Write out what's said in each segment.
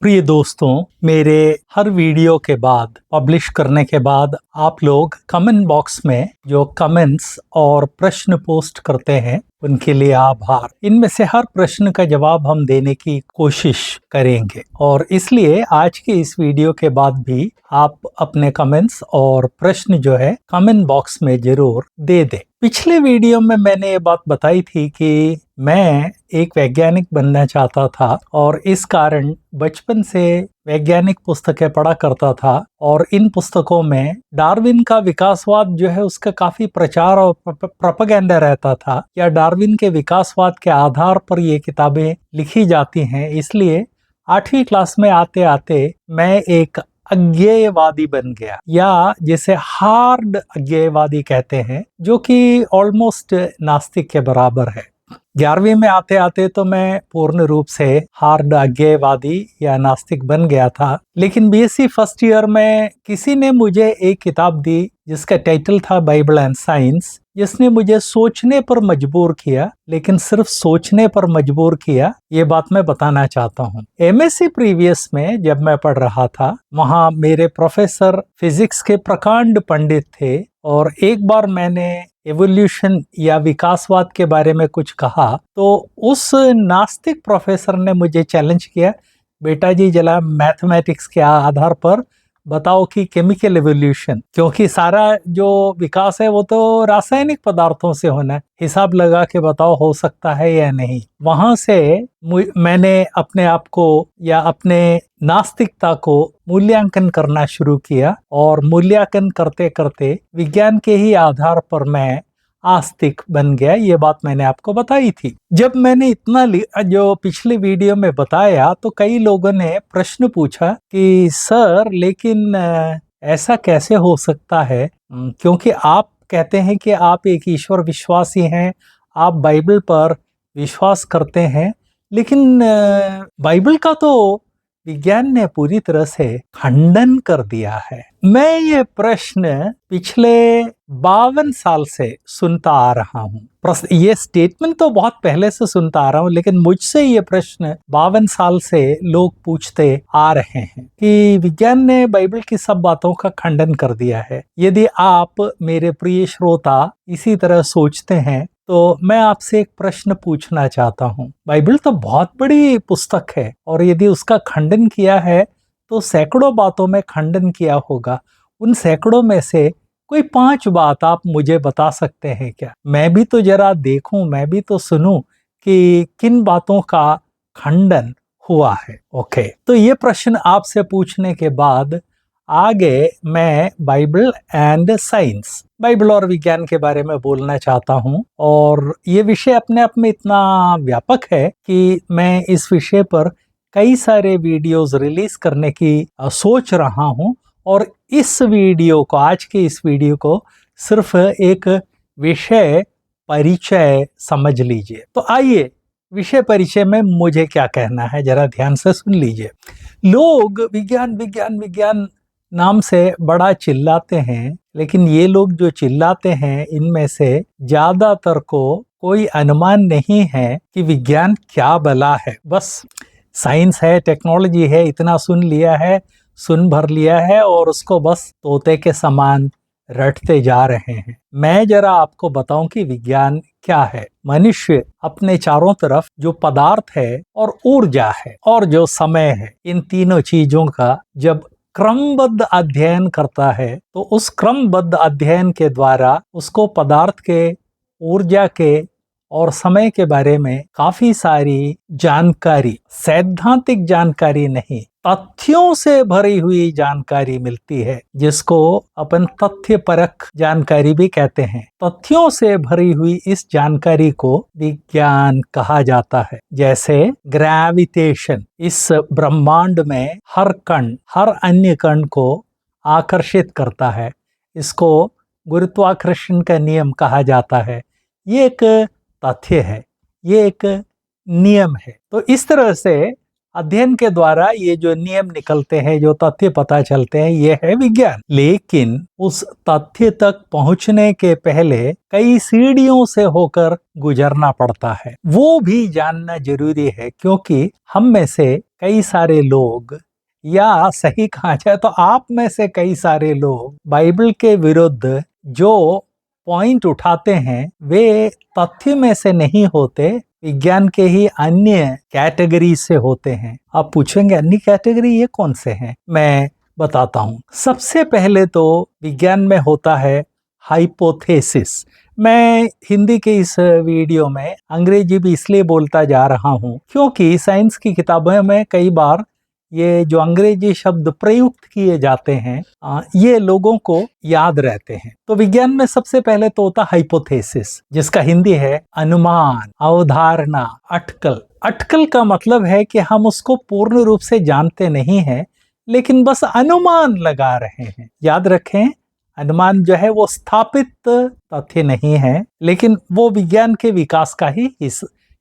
प्रिय दोस्तों, मेरे हर वीडियो के बाद पब्लिश करने के बाद आप लोग कमेंट बॉक्स में जो कमेंट्स और प्रश्न पोस्ट करते हैं उनके लिए आभार। इनमें से हर प्रश्न का जवाब हम देने की कोशिश करेंगे और इसलिए आज के इस वीडियो के बाद भी आप अपने कमेंट्स और प्रश्न जो है कमेंट बॉक्स में जरूर दे दें। पिछले वीडियो में मैंने ये बात बताई थी कि मैं एक वैज्ञानिक बनना चाहता था और इस कारण बचपन से वैज्ञानिक पुस्तकें पढ़ा करता था और इन पुस्तकों में डार्विन का विकासवाद जो है उसका काफी प्रचार और प्रोपेगेंडा रहता था या डार्विन के विकासवाद के आधार पर ये किताबें लिखी जाती हैं। इसलिए 8वीं क्लास में आते आते मैं एक अज्ञेयवादी बन गया या जिसे हार्ड अज्ञेयवादी कहते हैं, जो कि ऑलमोस्ट नास्तिक के बराबर है। 11वीं में आते आते तो मैं पूर्ण रूप से हार्ड अज्ञेयवादी या नास्तिक बन गया था, लेकिन बीएससी फर्स्ट ईयर में किसी ने मुझे एक किताब दी जिसका टाइटल था बाइबल एंड साइंस, जिसने मुझे सोचने पर मजबूर किया। लेकिन सिर्फ सोचने पर मजबूर किया, ये बात मैं बताना चाहता हूँ। एमएससी प्रीवियस में जब मैं पढ़ रहा था, वहाँ मेरे प्रोफेसर फिजिक्स के प्रकांड पंडित थे और एक बार मैंने एवोल्यूशन या विकासवाद के बारे में कुछ कहा तो उस नास्तिक प्रोफेसर ने मुझे चैलेंज किया, बेटा जी जरा मैथमेटिक्स के आधार पर बताओ कि केमिकल एवोल्यूशन, क्योंकि सारा जो विकास है वो तो रासायनिक पदार्थों से होना है, हिसाब लगा के बताओ हो सकता है या नहीं। वहां से मैंने अपने आप को या अपने नास्तिकता को मूल्यांकन करना शुरू किया और मूल्यांकन करते करते विज्ञान के ही आधार पर मैं आस्तिक बन गया। ये बात मैंने आपको बताई थी। जब मैंने इतना जो पिछले वीडियो में बताया तो कई लोगों ने प्रश्न पूछा कि सर लेकिन ऐसा कैसे हो सकता है, क्योंकि आप कहते हैं कि आप एक ईश्वर विश्वासी हैं, आप बाइबल पर विश्वास करते हैं, लेकिन बाइबल का तो विज्ञान ने पूरी तरह से खंडन कर दिया है। मैं ये प्रश्न पिछले 52 साल से सुनता आ रहा हूँ। ये स्टेटमेंट तो बहुत पहले से सुनता आ रहा हूँ, लेकिन मुझसे ये प्रश्न 52 साल से लोग पूछते आ रहे हैं कि विज्ञान ने बाइबल की सब बातों का खंडन कर दिया है। यदि आप मेरे प्रिय श्रोता इसी तरह सोचते हैं तो मैं आपसे एक प्रश्न पूछना चाहता हूँ। बाइबल तो बहुत बड़ी पुस्तक है और यदि उसका खंडन किया है तो सैकड़ों बातों में खंडन किया होगा। उन सैकड़ों में से कोई 5 बात आप मुझे बता सकते हैं क्या? मैं भी तो जरा देखूं, मैं भी तो सुनूं कि किन बातों का खंडन हुआ है। ओके, तो ये प्रश्न आपसे पूछने के बाद आगे मैं बाइबल एंड साइंस, बाइबल और विज्ञान के बारे में बोलना चाहता हूँ। और ये विषय अपने आप में इतना व्यापक है कि मैं इस विषय पर कई सारे वीडियोस रिलीज करने की सोच रहा हूँ और इस वीडियो को, आज के इस वीडियो को सिर्फ एक विषय परिचय समझ लीजिए। तो आइए विषय परिचय में मुझे क्या कहना है जरा ध्यान से सुन लीजिए। लोग विज्ञान विज्ञान विज्ञान नाम से बड़ा चिल्लाते हैं, लेकिन ये लोग जो चिल्लाते हैं इनमें से ज्यादातर को कोई अनुमान नहीं है कि विज्ञान क्या भला है। बस साइंस है, टेक्नोलॉजी है, इतना सुन लिया है, सुन भर लिया है और उसको बस तोते के समान रटते जा रहे हैं। मैं जरा आपको बताऊं कि विज्ञान क्या है। मनुष्य अपने चारों तरफ जो पदार्थ है और ऊर्जा है और जो समय है, इन तीनों चीजों का जब क्रमबद्ध अध्ययन करता है तो उस क्रमबद्ध अध्ययन के द्वारा उसको पदार्थ के, ऊर्जा के और समय के बारे में काफी सारी जानकारी, सैद्धांतिक जानकारी नहीं, तथ्यों से भरी हुई जानकारी मिलती है, जिसको अपन तथ्य परक जानकारी भी कहते हैं। तथ्यों से भरी हुई इस जानकारी को विज्ञान कहा जाता है। जैसे ग्रेविटेशन, इस ब्रह्मांड में हर कण, हर अन्य कण को आकर्षित करता है, इसको गुरुत्वाकर्षण का नियम कहा जाता है। ये एक तथ्य है, ये एक नियम है। तो इस तरह से अध्ययन के द्वारा ये जो नियम निकलते हैं, जो तथ्य पता चलते हैं, ये है विज्ञान। लेकिन उस तथ्य तक पहुंचने के पहले कई सीढ़ियों से होकर गुजरना पड़ता है। वो भी जानना जरूरी है, क्योंकि हम में से कई सारे लोग, या सही कहा जाए तो आप में से कई सारे लोग, बाइबल के विरुद्ध जो पॉइंट उठाते हैं वे तथ्य में से नहीं होते, विज्ञान के ही अन्य कैटेगरी से होते हैं। आप पूछेंगे अन्य कैटेगरी ये कौन से हैं? मैं बताता हूँ। सबसे पहले तो विज्ञान में होता है हाइपोथेसिस। मैं हिंदी के इस वीडियो में अंग्रेजी भी इसलिए बोलता जा रहा हूँ क्योंकि साइंस की किताबों में कई बार ये जो अंग्रेजी शब्द प्रयुक्त किए जाते हैं ये लोगों को याद रहते हैं। तो विज्ञान में सबसे पहले तो होता हाइपोथेसिस, जिसका हिंदी है अनुमान, अवधारणा, अटकल। अटकल का मतलब है कि हम उसको पूर्ण रूप से जानते नहीं हैं, लेकिन बस अनुमान लगा रहे हैं। याद रखें, अनुमान जो है वो स्थापित तथ्य नहीं है, लेकिन वो विज्ञान के विकास का ही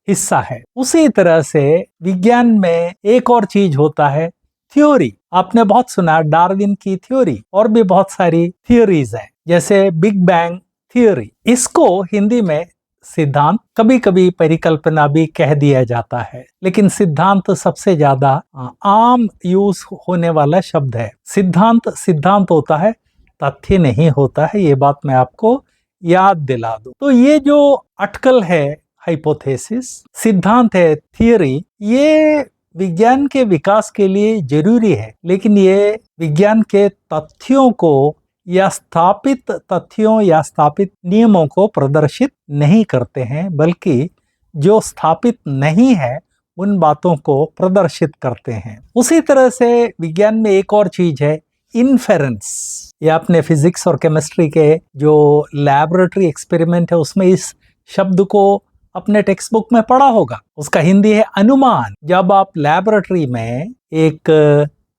हिस्सा है। उसी तरह से विज्ञान में एक और चीज होता है थ्योरी। आपने बहुत सुना डार्विन की थ्योरी, और भी बहुत सारी थ्योरीज हैं, जैसे बिग बैंग थ्योरी। इसको हिंदी में सिद्धांत, कभी कभी परिकल्पना भी कह दिया जाता है, लेकिन सिद्धांत सबसे ज्यादा आम यूज होने वाला शब्द है। सिद्धांत होता है, तथ्य नहीं होता है। ये बात मैं आपको याद दिला दूं। तो ये जो अटकल है हाइपोथेसिस, सिद्धांत है थियरी, ये विज्ञान के विकास के लिए जरूरी है, लेकिन ये विज्ञान के तथ्यों को या स्थापित तथ्यों या स्थापित नियमों को प्रदर्शित नहीं करते हैं, बल्कि जो स्थापित नहीं है उन बातों को प्रदर्शित करते हैं। उसी तरह से विज्ञान में एक और चीज है इन्फेरेंस। ये आपने फिजिक्स और केमिस्ट्री के जो लैबोरेटरी एक्सपेरिमेंट है उसमें इस शब्द को अपने टेक्स्ट बुक में पढ़ा होगा। उसका हिंदी है अनुमान। जब आप लैबोरेटरी में एक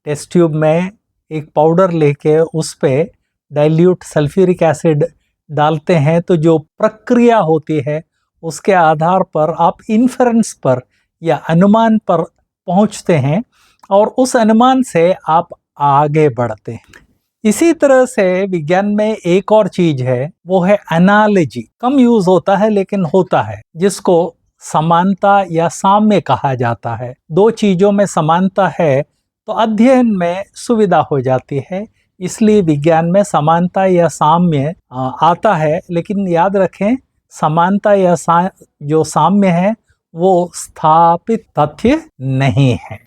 टेस्ट ट्यूब में एक पाउडर लेके उस पे डाइल्यूट सल्फ्यूरिक एसिड डालते हैं, तो जो प्रक्रिया होती है उसके आधार पर आप इन्फेरेंस पर या अनुमान पर पहुंचते हैं, और उस अनुमान से आप आगे बढ़ते हैं। इसी तरह से विज्ञान में एक और चीज है, वो है एनालॉजी। कम यूज होता है लेकिन होता है, जिसको समानता या साम्य कहा जाता है। दो चीजों में समानता है तो अध्ययन में सुविधा हो जाती है, इसलिए विज्ञान में समानता या साम्य आता है। लेकिन याद रखें, समानता या जो साम्य है वो स्थापित तथ्य नहीं है।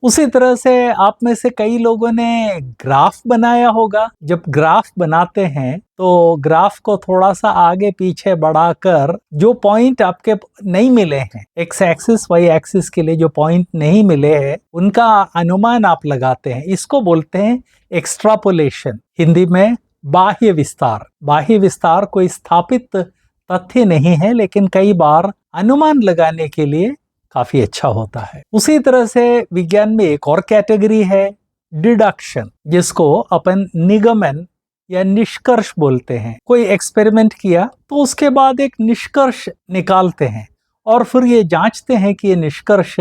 उसी तरह से आप में से कई लोगों ने ग्राफ बनाया होगा। जब ग्राफ बनाते हैं तो ग्राफ को थोड़ा सा आगे पीछे बढ़ाकर जो पॉइंट आपके नहीं मिले हैं, एक्स एक्सिस वाई एक्सिस के लिए जो पॉइंट नहीं मिले हैं, उनका अनुमान आप लगाते हैं। इसको बोलते हैं एक्सट्रापोलेशन, हिंदी में बाह्य विस्तार। बाह्य विस्तार कोई स्थापित तथ्य नहीं है, लेकिन कई बार अनुमान लगाने के लिए काफी अच्छा होता है। उसी तरह से विज्ञान में एक और कैटेगरी है डिडक्शन, जिसको अपन निगमन या निष्कर्ष बोलते हैं। कोई एक्सपेरिमेंट किया तो उसके बाद एक निष्कर्ष निकालते हैं, और फिर ये जांचते हैं कि ये निष्कर्ष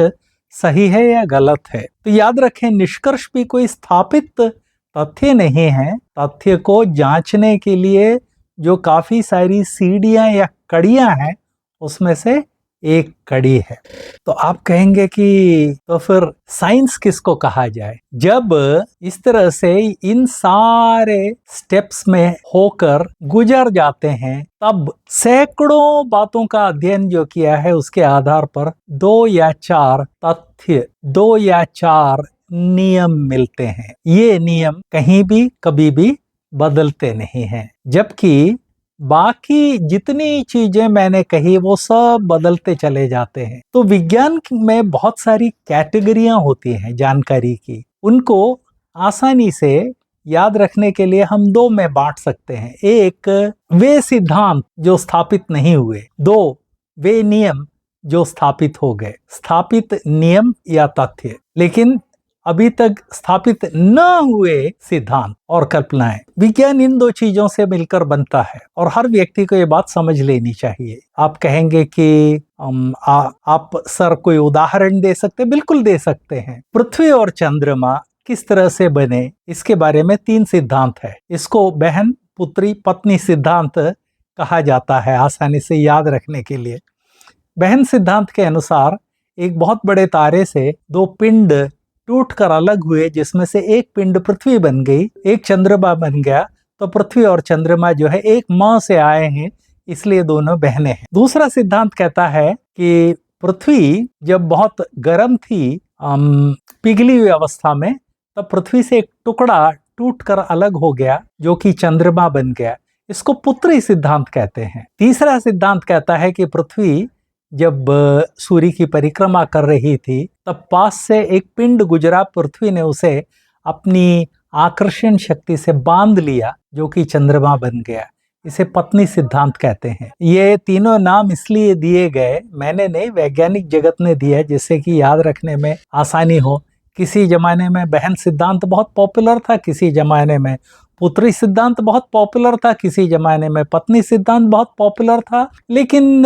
सही है या गलत है। तो याद रखें, निष्कर्ष भी कोई स्थापित तथ्य नहीं है। तथ्य को जांचने के लिए जो काफी सारी सीढ़ियां या कड़ियां हैं, उसमें से एक कड़ी है। तो आप कहेंगे कि तो फिर साइंस किसको कहा जाए? जब इस तरह से इन सारे स्टेप्स में होकर गुजर जाते हैं, तब सैकड़ों बातों का अध्ययन जो किया है उसके आधार पर 2 या 4 तथ्य, 2 या 4 नियम मिलते हैं। ये नियम कहीं भी कभी भी बदलते नहीं हैं, जबकि बाकी जितनी चीजें मैंने कही वो सब बदलते चले जाते हैं। तो विज्ञान में बहुत सारी कैटेगरियां होती हैं जानकारी की। उनको आसानी से याद रखने के लिए हम 2 में बांट सकते हैं। एक, वे सिद्धांत जो स्थापित नहीं हुए। 2, वे नियम जो स्थापित हो गए। स्थापित नियम या तथ्य। लेकिन अभी तक स्थापित न हुए सिद्धांत और कल्पनाएं। विज्ञान इन दो चीजों से मिलकर बनता है और हर व्यक्ति को ये बात समझ लेनी चाहिए। आप कहेंगे कि आप सर कोई उदाहरण दे सकते? बिल्कुल दे सकते हैं। पृथ्वी और चंद्रमा किस तरह से बने, इसके बारे में 3 सिद्धांत है। इसको बहन पुत्री पत्नी सिद्धांत कहा जाता है, आसानी से याद रखने के लिए। बहन सिद्धांत के अनुसार एक बहुत बड़े तारे से 2 पिंड टूटकर अलग हुए, जिसमें से एक पिंड पृथ्वी बन गई, एक चंद्रमा बन गया। तो पृथ्वी और चंद्रमा जो है एक मां से आए हैं, इसलिए दोनों बहनें हैं। दूसरा सिद्धांत कहता है कि पृथ्वी जब बहुत गर्म थी, पिघली हुई अवस्था में, तब पृथ्वी से एक टुकड़ा टूटकर अलग हो गया, जो कि चंद्रमा बन गया। इसको पुत्री सिद्धांत कहते हैं। तीसरा सिद्धांत कहता है कि पृथ्वी जब सूर्य की परिक्रमा कर रही थी, तब पास से एक पिंड गुजरा, पृथ्वी ने उसे अपनी आकर्षण शक्ति से बांध लिया, जो कि चंद्रमा बन गया। इसे पत्नी सिद्धांत कहते हैं। ये तीनों नाम इसलिए दिए गए, मैंने नहीं, वैज्ञानिक जगत ने दिया, जिससे कि याद रखने में आसानी हो। किसी जमाने में बहन सिद्धांत बहुत पॉपुलर था, किसी जमाने में पुत्री सिद्धांत बहुत पॉपुलर था, किसी जमाने में पत्नी सिद्धांत बहुत पॉपुलर था। लेकिन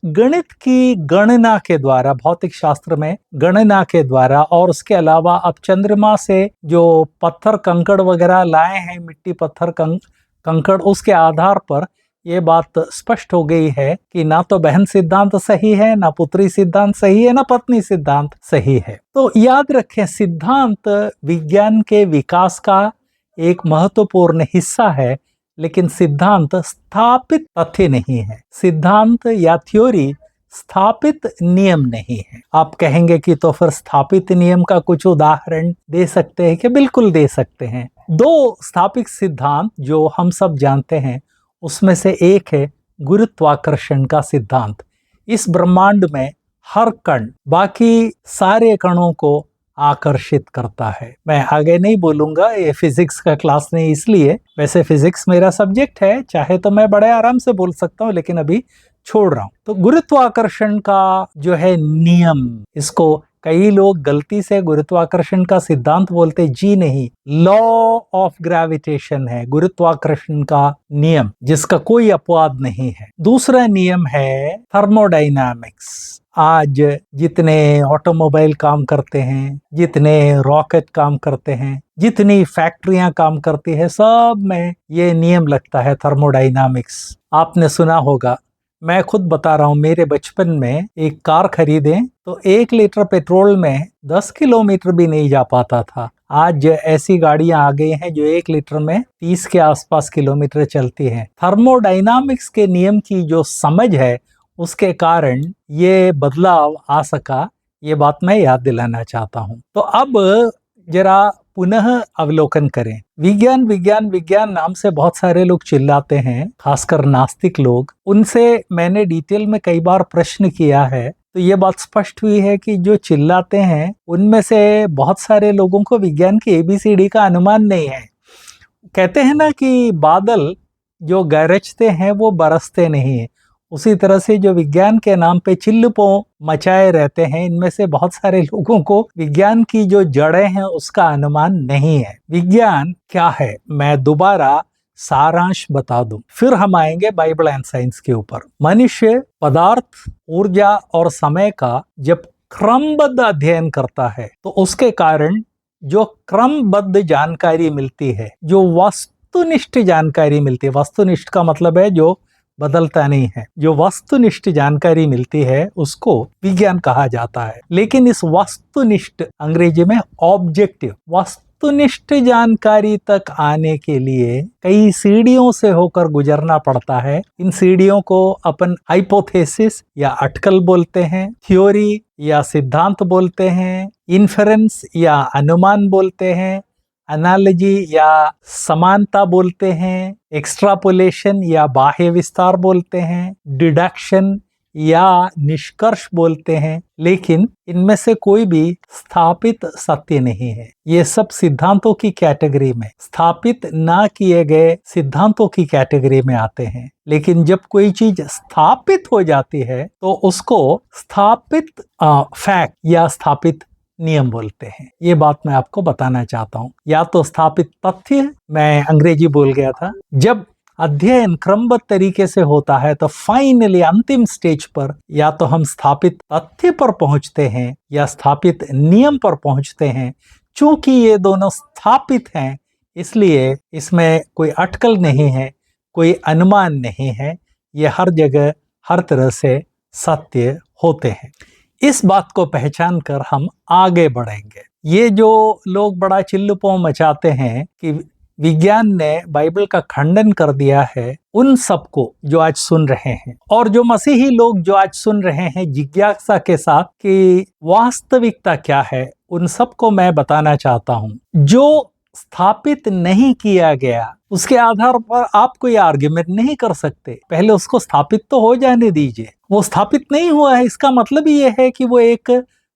गणित की गणना के द्वारा, भौतिक शास्त्र में गणना के द्वारा, और उसके अलावा अब चंद्रमा से जो पत्थर कंकड़ वगैरह लाए हैं, मिट्टी पत्थर कंकड़, उसके आधार पर ये बात स्पष्ट हो गई है कि ना तो बहन सिद्धांत सही है, ना पुत्री सिद्धांत सही है, ना पत्नी सिद्धांत सही है। तो याद रखें, सिद्धांत विज्ञान के विकास का एक महत्वपूर्ण हिस्सा है, लेकिन सिद्धांत स्थापित तथ्य नहीं है। सिद्धांत या थ्योरी स्थापित नियम नहीं है। आप कहेंगे कि तो फिर स्थापित नियम का कुछ उदाहरण दे सकते हैं कि? बिल्कुल दे सकते हैं। 2 स्थापित सिद्धांत जो हम सब जानते हैं, उसमें से एक है गुरुत्वाकर्षण का सिद्धांत। इस ब्रह्मांड में हर कण बाकी सारे कणों को आकर्षित करता है। मैं आगे नहीं बोलूंगा, ये फिजिक्स का क्लास नहीं, इसलिए। वैसे फिजिक्स मेरा सब्जेक्ट है, चाहे तो मैं बड़े आराम से बोल सकता हूँ, लेकिन अभी छोड़ रहा हूँ। तो गुरुत्वाकर्षण का जो है नियम, इसको कई लोग गलती से गुरुत्वाकर्षण का सिद्धांत बोलते, जी नहीं, लॉ ऑफ ग्रेविटेशन है गुरुत्वाकर्षण का नियम, जिसका कोई अपवाद नहीं है। दूसरा नियम है थर्मोडायनामिक्स। आज जितने ऑटोमोबाइल काम करते हैं, जितने रॉकेट काम करते हैं, जितनी फैक्ट्रियां काम करती है, सब में ये नियम लगता है, थर्मोडायनामिक्स। आपने सुना होगा, मैं खुद बता रहा हूँ, मेरे बचपन में एक कार खरीदे तो 1 लीटर पेट्रोल में 10 किलोमीटर भी नहीं जा पाता था। आज ऐसी गाड़ियां आ गई हैं जो 1 लीटर में 30 के आसपास किलोमीटर चलती हैं। थर्मोडायनामिक्स के नियम की जो समझ है, उसके कारण ये बदलाव आ सका, ये बात मैं याद दिलाना चाहता हूँ। तो अब जरा पुनः अवलोकन करें। विज्ञान विज्ञान विज्ञान नाम से बहुत सारे लोग चिल्लाते हैं, खासकर नास्तिक लोग। उनसे मैंने डिटेल में कई बार प्रश्न किया है, तो ये बात स्पष्ट हुई है कि जो चिल्लाते हैं, उनमें से बहुत सारे लोगों को विज्ञान की ABCD का अनुमान नहीं है। कहते हैं ना कि बादल जो गरजते हैं वो बरसते नहीं है, उसी तरह से जो विज्ञान के नाम पे चिल्लपों मचाए रहते हैं, इनमें से बहुत सारे लोगों को विज्ञान की जो जड़ें हैं उसका अनुमान नहीं है। विज्ञान क्या है, मैं दोबारा सारांश बता दूं, फिर हम आएंगे बाइबल एंड साइंस के ऊपर। मनुष्य पदार्थ, ऊर्जा और समय का जब क्रमबद्ध अध्ययन करता है, तो उसके कारण जो क्रमबद्ध जानकारी मिलती है, जो वस्तुनिष्ठ जानकारी मिलती है, वस्तुनिष्ठ का मतलब है जो बदलता नहीं है, जो वस्तुनिष्ठ जानकारी मिलती है उसको विज्ञान कहा जाता है। लेकिन इस वस्तुनिष्ठ, अंग्रेजी में ऑब्जेक्टिव, वस्तुनिष्ठ जानकारी तक आने के लिए कई सीढ़ियों से होकर गुजरना पड़ता है। इन सीढ़ियों को अपन हाइपोथेसिस या अटकल बोलते हैं, थ्योरी या सिद्धांत बोलते हैं, इन्फेरेंस या अनुमान बोलते हैं, एनालॉजी या समानता बोलते हैं, एक्सट्रापोलेशन या बाह्य विस्तार बोलते हैं, डिडक्शन या निष्कर्ष बोलते हैं। लेकिन इनमें से कोई भी स्थापित सत्य नहीं है। ये सब सिद्धांतों की कैटेगरी में, स्थापित ना किए गए सिद्धांतों की कैटेगरी में आते हैं। लेकिन जब कोई चीज स्थापित हो जाती है तो उसको स्थापित फैक्ट या स्थापित नियम बोलते हैं। ये बात मैं आपको बताना चाहता हूँ। या तो स्थापित तथ्य, मैं अंग्रेजी बोल गया था, जब अध्ययन क्रमबद्ध तरीके से होता है तो फाइनली अंतिम स्टेज पर या तो हम स्थापित तथ्य पर पहुंचते हैं या स्थापित नियम पर पहुंचते हैं। चूंकि ये दोनों स्थापित हैं, इसलिए इसमें कोई अटकल नहीं है, कोई अनुमान नहीं है, ये हर जगह हर तरह से सत्य होते हैं। इस बात को पहचान कर हम आगे बढ़ेंगे। ये जो लोग बड़ा चिल्लुपो मचाते हैं कि विज्ञान ने बाइबल का खंडन कर दिया है, उन सबको जो आज सुन रहे हैं और जो मसीही लोग जो आज सुन रहे हैं जिज्ञासा के साथ कि वास्तविकता क्या है, उन सबको मैं बताना चाहता हूँ। जो स्थापित नहीं किया गया उसके आधार पर आप कोई आर्ग्यूमेंट नहीं कर सकते। पहले उसको स्थापित तो हो जाने दीजिए। वो स्थापित नहीं हुआ है, इसका मतलब ये है कि वो एक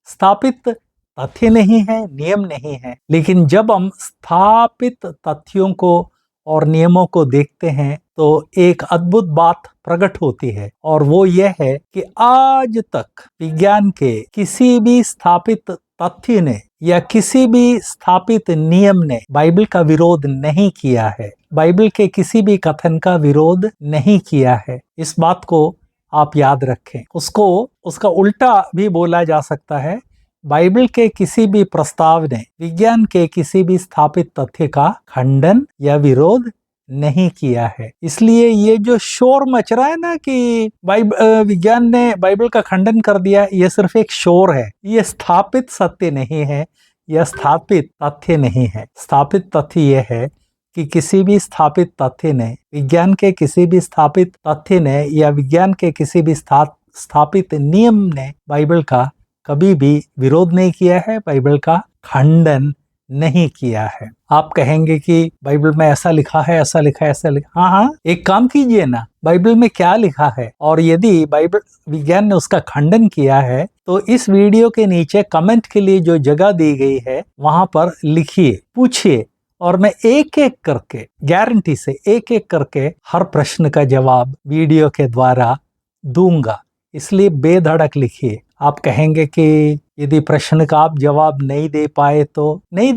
स्थापित तथ्य नहीं है, नियम नहीं है। लेकिन जब हम स्थापित तथ्यों को और नियमों को देखते हैं तो एक अद्भुत बात प्रकट होती है, और वो ये है कि आज तक विज्ञान के किसी भी स्थापित तथ्य ने या किसी भी स्थापित नियम ने बाइबल का विरोध नहीं किया है, बाइबल के किसी भी कथन का विरोध नहीं किया है। इस बात को आप याद रखें। उसका उल्टा भी बोला जा सकता है, बाइबल के किसी भी प्रस्ताव ने विज्ञान के किसी भी स्थापित तथ्य का खंडन या विरोध नहीं किया है। इसलिए ये जो शोर मच रहा है ना कि विज्ञान ने बाइबल का खंडन कर दिया, ये सिर्फ एक शोर है। ये स्थापित सत्य नहीं है, यह स्थापित तथ्य नहीं है। स्थापित तथ्य यह है कि किसी भी स्थापित तथ्य ने, विज्ञान के किसी भी स्थापित तथ्य ने या विज्ञान के किसी भी स्थापित नियम ने बाइबल का कभी भी विरोध नहीं किया है, बाइबल का खंडन नहीं किया है। आप कहेंगे कि बाइबल में ऐसा लिखा है, ऐसा लिखा है, ऐसा लिखा। हाँ, एक काम कीजिए ना, बाइबल में क्या लिखा है, और यदि बाइबल विज्ञान ने उसका खंडन किया है तो इस वीडियो के नीचे कमेंट के लिए जो जगह दी गई है वहां पर लिखिए, पूछिए, और मैं एक एक करके, गारंटी से एक एक करके हर प्रश्न का जवाब वीडियो के द्वारा दूंगा। इसलिए बेधड़क लिखिए। आप कहेंगे कि यदि प्रश्न का आप जवाब नहीं दे पाए तो नहीं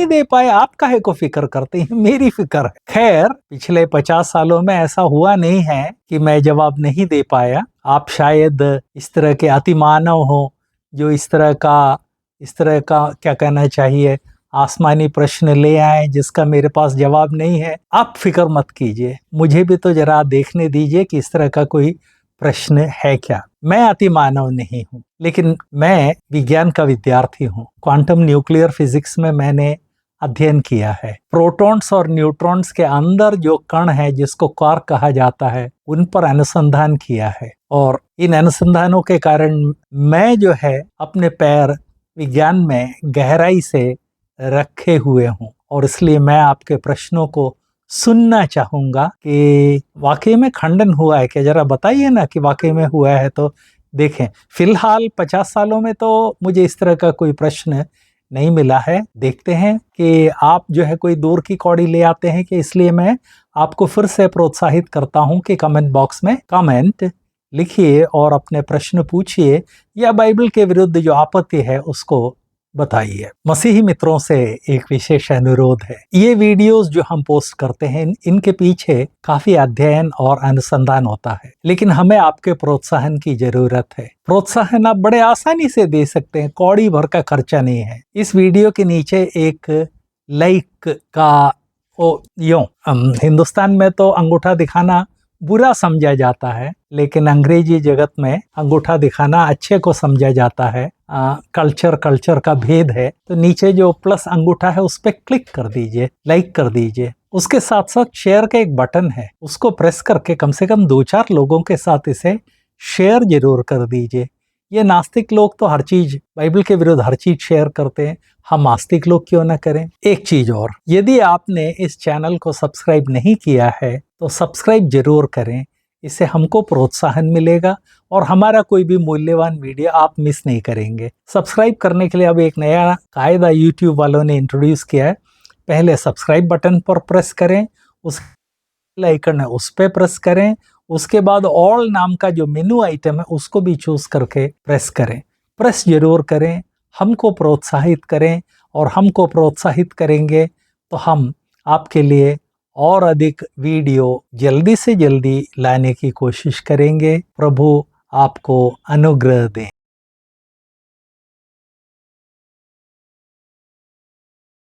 दे पाए, आप काहे को फिक्र करते हैं, मेरी फिक्र है। खैर, पिछले 50 सालों में ऐसा हुआ नहीं है कि मैं जवाब नहीं दे पाया। आप शायद इस तरह के अतिमानव हो जो इस तरह का क्या कहना चाहिए, आसमानी प्रश्न ले आए जिसका मेरे पास जवाब नहीं है। आप फिक्र मत कीजिए, मुझे भी तो जरा देखने दीजिए कि इस तरह का कोई प्रश्न है क्या। मैं अति मानव नहीं हूँ, लेकिन मैं विज्ञान का विद्यार्थी हूँ। क्वांटम न्यूक्लियर फिजिक्स में मैंने अध्ययन किया है। प्रोटॉन्स और न्यूट्रॉन्स के अंदर जो कण है जिसको क्वार्क कहा जाता है, उन पर अनुसंधान किया है, और इन अनुसंधानों के कारण मैं जो है अपने पैर विज्ञान में गहराई से रखे हुए हूँ, और इसलिए मैं आपके प्रश्नों को सुनना चाहूंगा कि वाकई में खंडन हुआ है क्या। जरा बताइए ना कि वाकई में हुआ है तो देखें। फिलहाल 50 सालों में तो मुझे इस तरह का कोई प्रश्न नहीं मिला है। देखते हैं कि आप जो है कोई दूर की कौड़ी ले आते हैं कि, इसलिए मैं आपको फिर से प्रोत्साहित करता हूं कि कमेंट बॉक्स में कमेंट लिखिए और अपने प्रश्न पूछिए, या बाइबल के विरुद्ध जो आपत्ति है उसको बताइए। मसीही मित्रों से एक विशेष अनुरोध है, ये वीडियोस जो हम पोस्ट करते हैं इनके पीछे काफी अध्ययन और अनुसंधान होता है, लेकिन हमें आपके प्रोत्साहन की जरूरत है। प्रोत्साहन आप बड़े आसानी से दे सकते हैं, कौड़ी भर का खर्चा नहीं है। इस वीडियो के नीचे एक लाइक का हिंदुस्तान में तो अंगूठा दिखाना बुरा समझा जाता है, लेकिन अंग्रेजी जगत में अंगूठा दिखाना अच्छे को समझा जाता है। कल्चर का भेद है। तो नीचे जो प्लस अंगूठा है उस पर क्लिक कर दीजिए, लाइक कर दीजिए। उसके साथ साथ शेयर का एक बटन है, उसको प्रेस करके कम से कम 2-4 लोगों के साथ इसे शेयर जरूर कर दीजिए। ये नास्तिक लोग तो हर चीज, बाइबल के विरुद्ध हर चीज शेयर करते हैं, हम आस्तिक लोग क्यों ना करें। एक चीज और, यदि आपने इस चैनल को सब्सक्राइब नहीं किया है तो सब्सक्राइब जरूर करें, इससे हमको प्रोत्साहन मिलेगा और हमारा कोई भी मूल्यवान वीडियो आप मिस नहीं करेंगे। सब्सक्राइब करने के लिए अब एक नया कायदा यूट्यूब वालों ने इंट्रोड्यूस किया है। पहले सब्सक्राइब बटन पर प्रेस करें, उस आइकन है उस पर प्रेस करें, उसके बाद ऑल नाम का जो मेनू आइटम है उसको भी चूज करके प्रेस करें। प्रेस जरूर करें हमको प्रोत्साहित करें और हमको प्रोत्साहित करेंगे तो हम आपके लिए और अधिक वीडियो जल्दी से जल्दी लाने की कोशिश करेंगे। प्रभु आपको अनुग्रह दें।